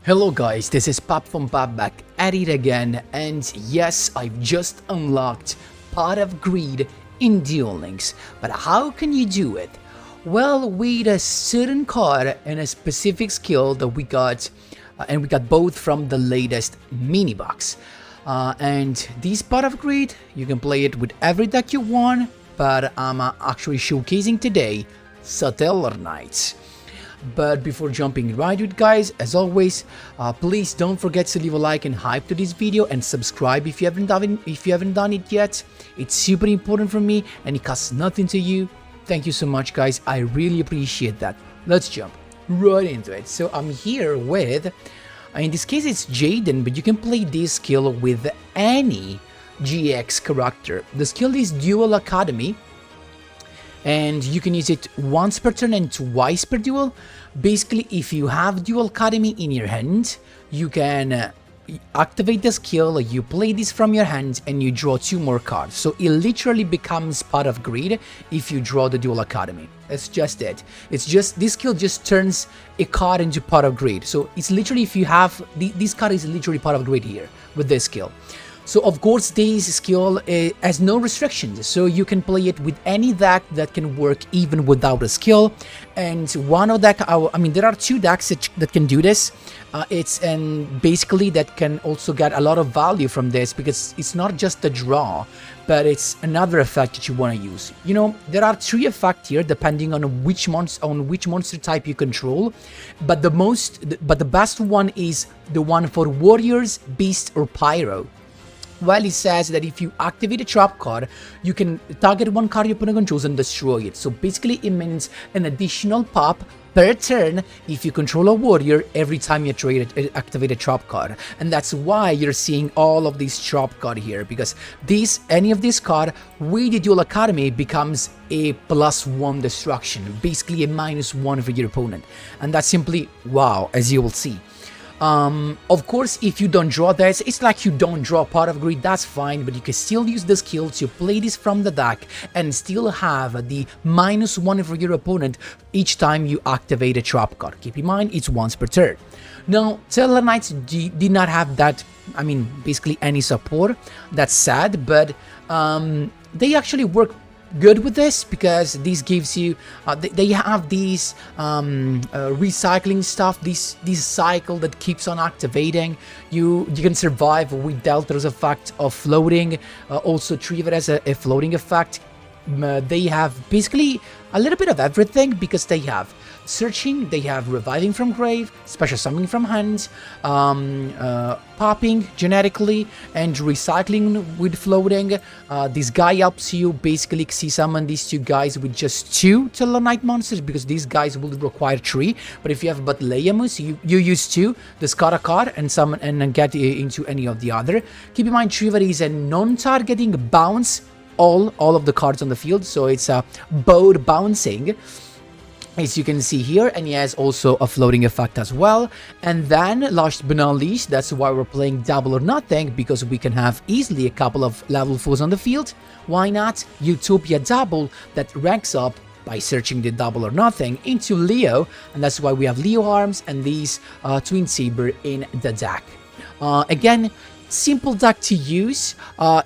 Hello guys, this is Pop from Pop back at it again, and yes, I've just unlocked Pot of Greed in Duel Links. But how can you do it? Well, with a certain card and a specific skill that we got, and we got both from the latest mini box. And this Pot of Greed, you can play it with every deck you want, but I'm actually showcasing today Satellarknight. But before jumping right with guys, as always, please don't forget to leave a like and hype to this video and subscribe if you haven't done it yet. It's super important for me and it costs nothing to you. Thank you so much guys, I really appreciate that. Let's jump right into it. So I'm here with, in this case it's Jaden, but you can play this skill with any GX character. The skill is Duel Academy, and you can use it once per turn and twice per duel. Basically, if you have Duel Academy in your hand, you can activate the skill, you play this from your hand, and you draw 2 more cards. So it literally becomes Pot of Greed if you draw the Duel Academy. That's just it. It's just, this skill just turns a card into Pot of Greed. So it's literally, if you have, this card is literally Pot of Greed here with this skill. So of course this skill has no restrictions, so you can play it with any deck that can work even without a skill. And one of deck, I mean there are 2 decks that can do this. And basically that can also get a lot of value from this, because it's not just a draw, but it's another effect that you want to use. You know, there are 3 effects here depending on which monster type you control, but the best one is the one for warriors, beast, or pyro. Well, it says that if you activate a trap card, you can target one card your opponent controls and destroy it. So basically it means an additional pop per turn if you control a warrior every time you activate a trap card. And that's why you're seeing all of these trap card here, because any of this card with the Duel Academy becomes a +1 destruction, basically a -1 for your opponent. And that's simply wow, as you will see. Of course, if you don't draw this, it's like you don't draw Pot of Greed, that's fine, but you can still use the skill to play this from the deck and still have the -1 for your opponent each time you activate a trap card. Keep in mind, it's once per turn. Now, Tellarknight did not have that, I mean, basically any support. That's sad, but they actually work good with this, because this gives you they have these recycling stuff, this cycle that keeps on activating. You can survive with Delta's effect of floating, also Trigger has a floating effect. They have basically a little bit of everything, because they have searching, they have reviving from grave, special summoning from hand, popping genetically, and recycling with floating. This guy helps you basically summon these 2 guys with just 2 Tellarknight monsters, because these guys will require 3. But if you have but Leamus, you use 2, discard a card and summon and get into any of the other. Keep in mind, Trigger is a non-targeting bounce all of the cards on the field, so it's a both bouncing, as you can see here, and he has also a floating effect as well. And then, last but not least, that's why we're playing Double or Nothing, because we can have easily a couple of level 4s on the field. Why not? Utopia Double that ranks up by searching the Double or Nothing into Leo, and that's why we have Leo arms and these Twin Saber in the deck. Again, simple deck to use.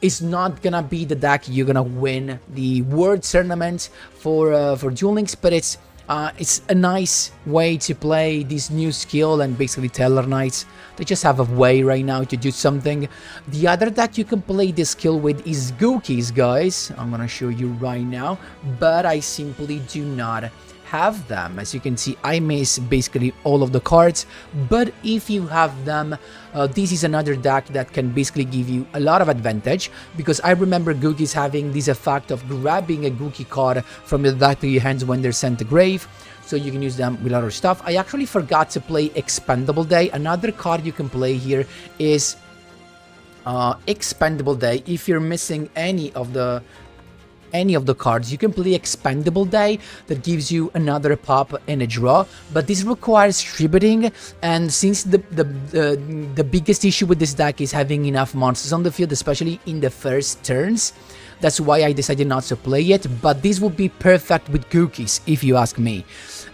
It's not gonna be the deck you're gonna win the World Tournament for Duel Links, but it's a nice way to play this new skill. And basically Tellarknights, they just have a way right now to do something. The other deck you can play this skill with is Gookies, guys. I'm gonna show you right now, but I simply do not have them. As you can see, I miss basically all of the cards, but if you have them, this is another deck that can basically give you a lot of advantage, because I remember Gookies having this effect of grabbing a Gookie card from the deck to your hands when they're sent to grave, so you can use them with other stuff. I actually forgot to play Expendable Day. Another card you can play here is Expendable Day. If you're missing any of the cards, you can play Expendable Day, that gives you another pop and a draw, but this requires tributing. And since the biggest issue with this deck is having enough monsters on the field, especially in the first turns, That's why I decided not to play it, but this would be perfect with cookies, if you ask me.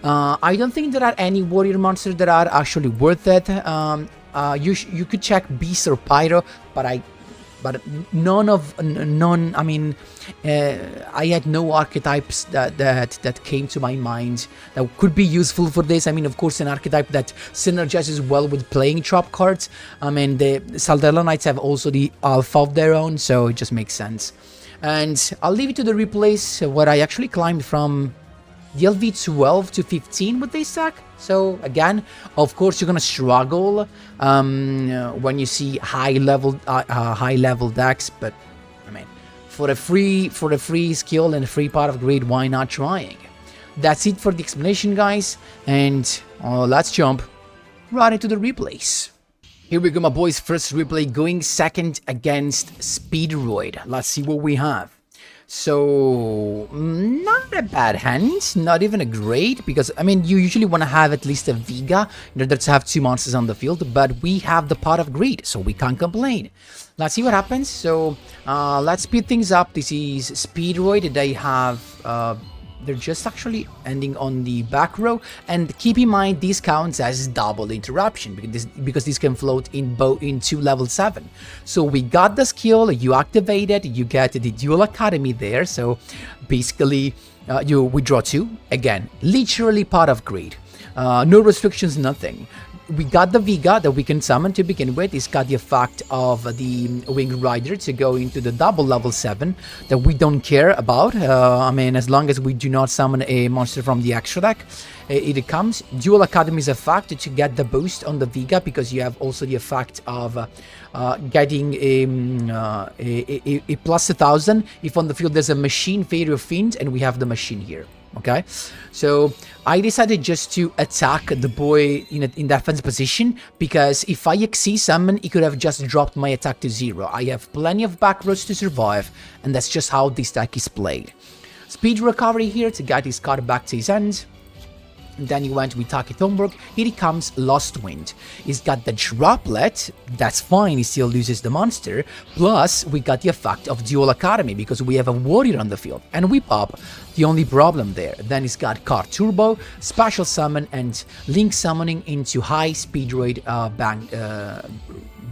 I don't think there are any warrior monsters that are actually worth it. You could check Beast or Pyro, but none. I mean, I had no archetypes that came to my mind that could be useful for this. I mean, of course, an archetype that synergizes well with playing trap cards. I mean, the Satellarknights have also the alpha of their own, so it just makes sense. And I'll leave it to the replays where I actually climbed from DLV 12 to 15 with this deck. So again, of course, you're gonna struggle when you see high level decks. But I mean, for a free skill and a free part of greed, why not trying? That's it for the explanation, guys. And let's jump right into the replays. Here we go, my boys. First replay going second against Speedroid. Let's see what we have. So, not a bad hand, not even a great, because, I mean, you usually want to have at least a Vega in order to have 2 monsters on the field, but we have the Pot of Greed, so we can't complain. Let's see what happens. So, let's speed things up. This is Speedroid. They have, they're just actually ending on the back row, and keep in mind this counts as double interruption because this can float into level 7. So we got the skill, you activate it, you get the Duel Academy there. So basically you withdraw 2, again literally Pot of Greed, no restrictions, nothing. We got the Vega that we can summon to begin with. It's got the effect of the Winged Rider to go into the double level 7 that we don't care about. I mean, as long as we do not summon a monster from the extra deck, it comes. Duel Academy's effect to get the boost on the Vega, because you have also the effect of getting a plus 1000 if on the field there's a machine, Fairy or Fiend, and we have the machine here. Okay, so I decided just to attack the boy in defense position, because if I XC summon, he could have just dropped my attack to 0. I have plenty of back rows to survive, and that's just how this deck is played. Speed recovery here to get his card back to his hand. And then he went with Taki Thornburg. Here he comes, Lost Wind. He's got the Droplet, that's fine, he still loses the monster. Plus, we got the effect of Duel Academy, because we have a warrior on the field. And we pop the only problem there. Then he's got Card Turbo, Special Summon, and Link Summoning into High Speedroid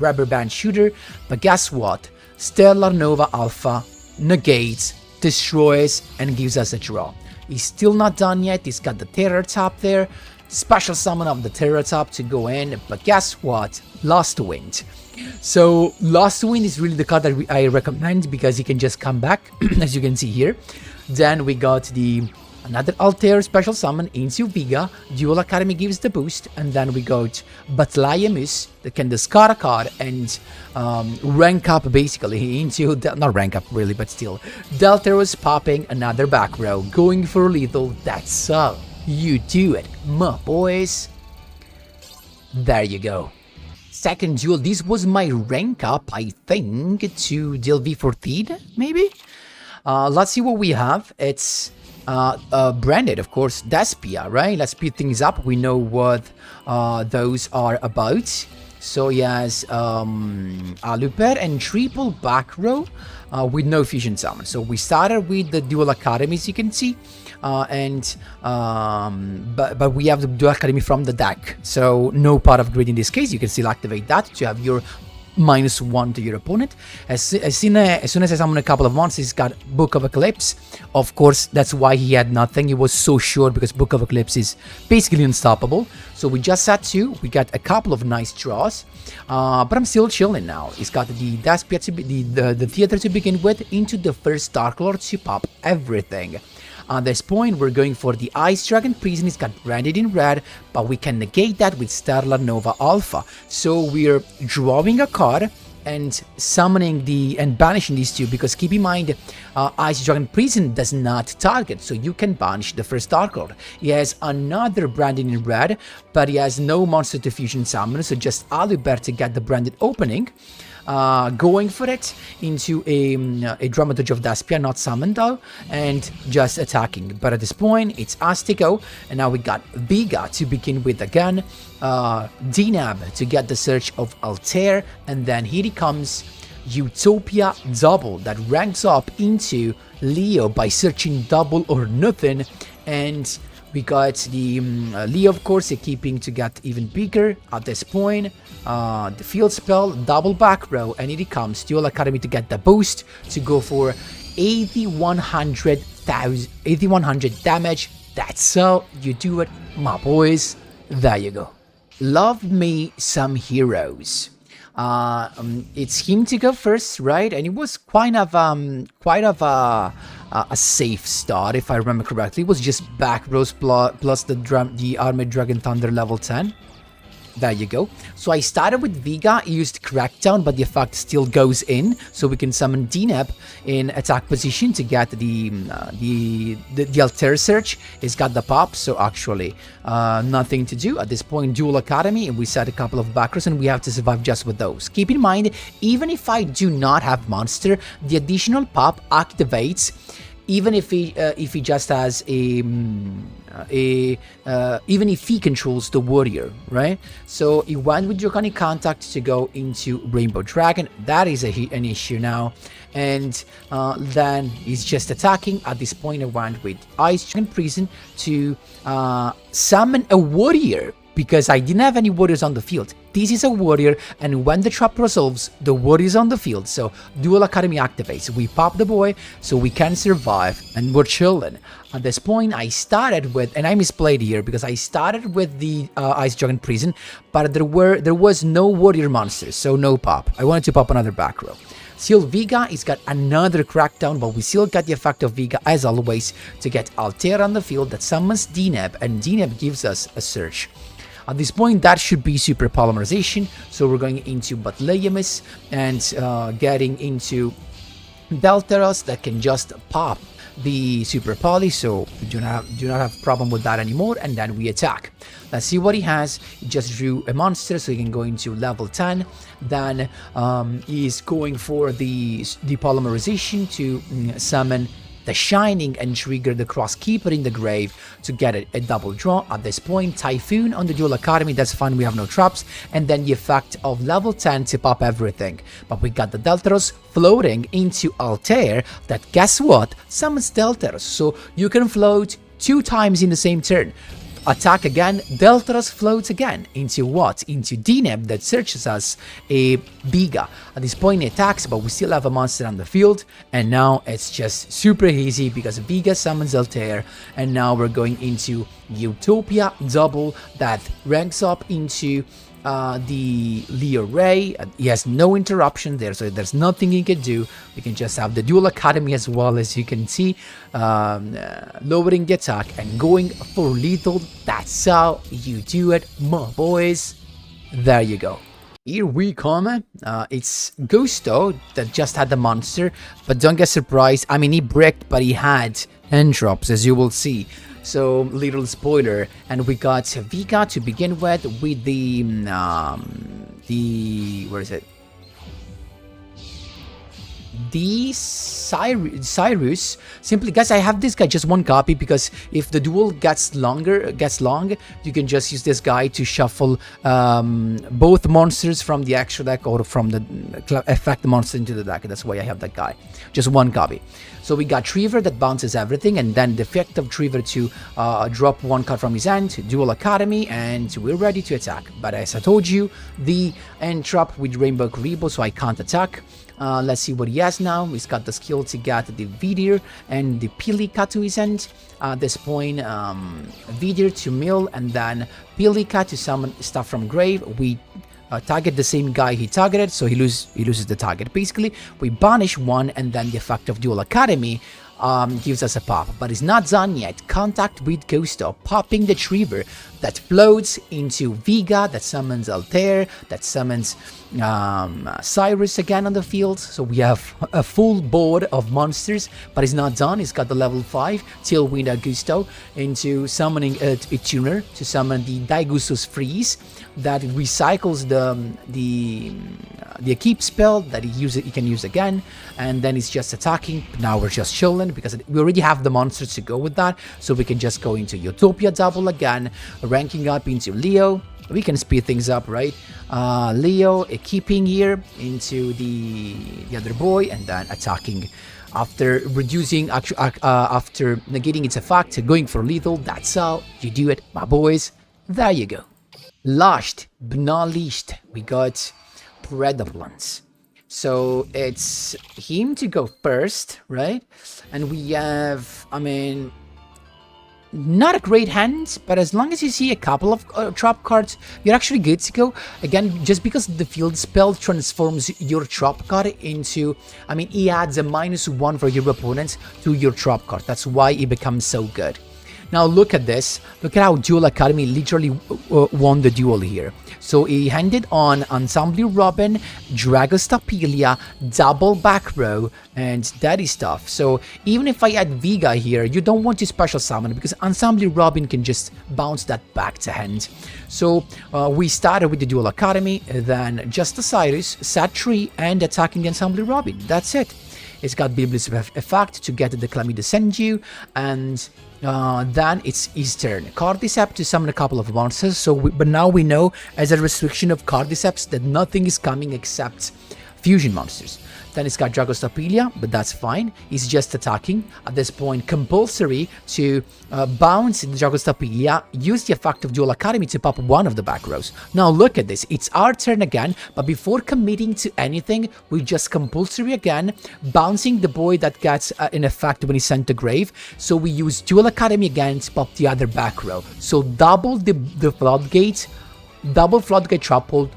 Rubber Band Shooter. But guess what? Stellar Nova Alpha negates, destroys, and gives us a draw. He's still not done yet. He's got the Terror Top there, special summon of the Terror Top to go in, but guess what? Lost Wind. So Lost Wind is really the card that I recommend, because he can just come back, as you can see here. Then we got another Altair special summon into Vega, Duel Academy gives the boost, and then we got Batlayamus that can discard a card and rank up basically into, not rank up really, but still. Deltaros popping another back row, going for lethal. That's how you do it, my boys. There you go. Second duel, this was my rank up, I think, to DLV 14, maybe? Let's see what we have. It's branded, of course, Despia, right? Let's speed things up. We know what those are about. So he has Aluper and triple back row with no fusion summon. So we started with the Duel Academy, as you can see, but we have the Duel Academy from the deck. So no Pot of Greed in this case. You can still activate that to have your -1 to your opponent. As soon as I summon a couple of monsters, he's got Book of Eclipse. Of course, that's why he had nothing. He was so sure, because Book of Eclipse is basically unstoppable. So we just had 2. We got a couple of nice draws, but I'm still chilling now. He's got the Despia to be the theater to begin with, into the first Dark Lord to pop everything. At this point, we're going for the Ice Dragon Prison. It's got branded in red, but we can negate that with Stellar Nova Alpha. So we're drawing a card and summoning and banishing these 2, because keep in mind, Ice Dragon Prison does not target, so you can banish the first Dark Lord. He has another branded in red, but he has no monster to fusion summon, so just Aluber to get the branded opening. Going for it into a Dramaturge of Despia, not summoned though, and just attacking. But at this point, it's us to go, and now we got Vega to begin with again, DNAB to get the search of Altair, and then here he comes, Utopia Double that ranks up into Leo by searching double or nothing, and we got the Leo, of course, keeping to get even bigger at this point. The field spell, double back row, and it comes Duel Academy to get the boost to go for 8100 damage. That's how you do it, my boys. There you go. Love me some heroes. It's him to go first, right? And it was quite of a safe start, if I remember correctly. It was just BACKROWS plus the Armored Dragon Thunder level 10. There you go. So I started with Vega, used Crackdown, but the effect still goes in, so we can summon DNEP in attack position to get the Altair Search. It's got the pop, so actually nothing to do at this point. Duel Academy, and we set a couple of backers, and we have to survive just with those. Keep in mind, even if I do not have monster, the additional pop activates. Even if he just has even if he controls the warrior, right? So he went with Draconic Contact to go into Rainbow Dragon. That is an issue now, and then he's just attacking. At this point, I went with Ice Dragon Prison to summon a warrior, because I didn't have any warriors on the field. This is a warrior, and when the trap resolves, the warrior is on the field, so Duel Academy activates. We pop the boy, so we can survive, and we're chilling. At this point, I started with, and I misplayed here, because I started with the Ice Dragon Prison, but there was no warrior monsters, so no pop. I wanted to pop another back row. Still, Vega, he's got another Crackdown, but we still got the effect of Vega, as always, to get Altair on the field that summons DNEP, and DNEP gives us a search. At this point, that should be Super Polymerization, so we're going into Batleyamis and getting into Deltaros that can just pop the Super Poly, so we do not have problem with that anymore, and then we attack. Let's see what he has. He just drew a monster, so he can go into level 10. Then he's going for the Polymerization to summon the Shining and trigger the Crosskeeper in the grave to get a double draw. At this point, Typhoon on the Duel Academy, that's fine, we have no traps, and then the effect of level 10 to pop everything. But we got the Deltaros floating into Altair that, guess what, summons Deltaros, so you can float 2 times in the same turn. Attack again, Deltaros floats again into what? Into DNEP that searches us a Vega. At this point he attacks, but we still have a monster on the field, and now it's just super easy because Vega summons Altair, and now we're going into Utopia Double that ranks up into the Leo Ray. He has no interruption there, so there's nothing he can do. We can just have the Duel Academy as well, as you can see, lowering the attack and going for lethal. That's how you do it, my boys. There you go. Here we come. It's Gusto that just had the monster, but don't get surprised. I mean, he bricked, but he had end drops, as you will see. So, little spoiler, and we got Vega to begin with the where is it? The Cyrus. Simply, guys, I have this guy just one copy, because if the duel gets long, you can just use this guy to shuffle both monsters from the extra deck or from the effect monster into the deck. That's why I have that guy. Just one copy. So we got Trevor that bounces everything, and then the effect of Trevor to drop one card from his hand, Duel Academy, and we're ready to attack. But as I told you, the end trap with Rainbow Kuribo, so I can't attack. Let's see what he has now. He's got the skill to get the Vidir and the Pilika to his end. At this point, Vidir to mill, and then Pilika to summon stuff from grave. We target the same guy he targeted, so he loses the target. Basically, we banish one, and then the effect of Duel Academy gives us a pop, but it's not done yet. Contact with Gusto, popping the Trevor that floats into Vega, that summons Altair, that summons Cyrus again on the field. So we have a full board of monsters, but it's not done. It's got the level 5 Tailwind Gusto into summoning a tuner to summon the Daigusto's Freeze that recycles the keep spell that he can use again, and then it's just attacking. Now we're just chilling because we already have the monsters to go with that, so we can just go into Utopia Double again, ranking up into Leo. we can speed things up, right? Leo keeping here into the other boy and then attacking after reducing, after negating its effect, going for lethal. That's how you do it, my boys. There you go. Last but not least, we got Predaplant. So it's him to go first, right? And we have, I mean, not a great hand, but as long as you see a couple of trap cards, you're actually good to go. Again, just because the field spell transforms your trap card into, I mean, he adds a -1 for your opponent to your trap card. That's why it becomes so good. Now look at this. Look at how Duel Academy literally won the duel here. So he handed on Ensemble Robin, Dragostapelia, double back row, and daddy stuff. So even if I add Vega here, you don't want to special summon because Ensemble Robin can just bounce that back to hand. So we started with the Duel Academy, then just Osiris, Sat 3, and attacking the Ensemble Robin. That's it. It's got Biblis effect to get the Clammy Descend you, and then it's his turn. Cordyceps to summon a couple of monsters, so but now we know as a restriction of Cordyceps that nothing is coming except fusion monsters. Then it's got Dragostapelia, but that's fine. He's just attacking. At this point, compulsory to bounce the Dragostapelia, use the effect of Duel Academy to pop one of the back rows. Now look at this. It's our turn again, but before committing to anything, we just compulsory again, bouncing the boy that gets an effect when he's sent to grave. So we use Duel Academy again to pop the other back row. So double the floodgate, double floodgate trap hold,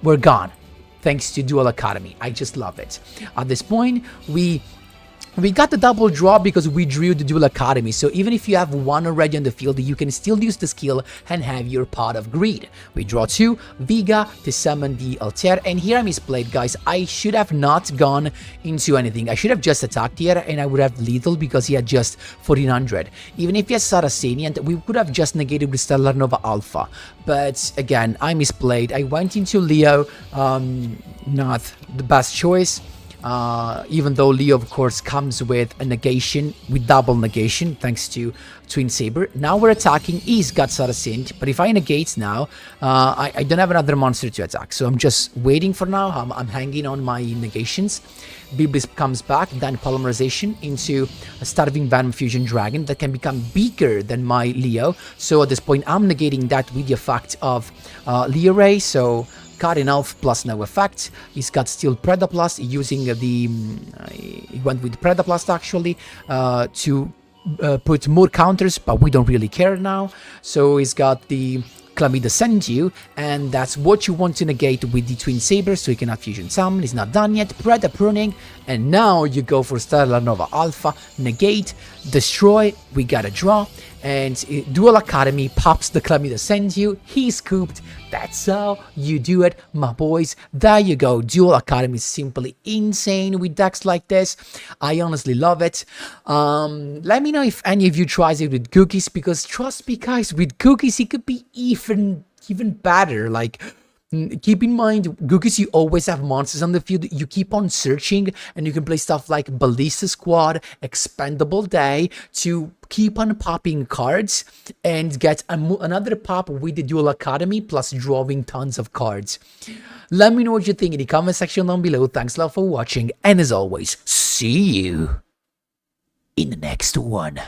we're gone. Thanks to Duel Academy. I just love it. At this point, we got the double draw because we drew the Duel Academy, so even if you have one already on the field, you can still use the skill and have your Pot of Greed. We draw 2, Vega to summon the Altair, and here I misplayed, guys. I should have not gone into anything. I should have just attacked here, and I would have lethal because he had just 1400. Even if he has Saracenian, we could have just negated with Stellar Nova Alpha. But again, I misplayed. I went into Leo, not the best choice. Even though Leo, of course, comes with a negation, with double negation, thanks to Twin Saber. Now we're attacking. He's got Saracen, but if I negate now, I don't have another monster to attack. So I'm just waiting for now. I'm hanging on my negations. Biblis comes back, then polymerization into a Starving Venom Fusion Dragon that can become bigger than my Leo. So at this point, I'm negating that with the effect of Leo Ray. So got enough plus no effect. He's got still Predaplant using the he went with Predaplant actually to put more counters, but we don't really care now. So he's got the Clammy Descend you, and that's what you want to negate with the Twin Saber, so you cannot fusion summon. It's not done yet. Preda Pruning, and now you go for Stellar Nova Alpha, negate, destroy, we got a draw, and Duel Academy pops the Clammy Descend you. He's scooped. That's how you do it, my boys. There you go. Duel Academy is simply insane with decks like this. I honestly love it. Let me know if any of you tries it with cookies, because trust me, guys, with cookies it could be even better. Like, keep in mind, Gookies, you always have monsters on the field. You keep on searching, and you can play stuff like Ballista Squad, Expendable Day to keep on popping cards and get another pop with the Duel Academy, plus drawing tons of cards. Let me know what you think in the comment section down below. Thanks a lot for watching, and as always, see you in the next one.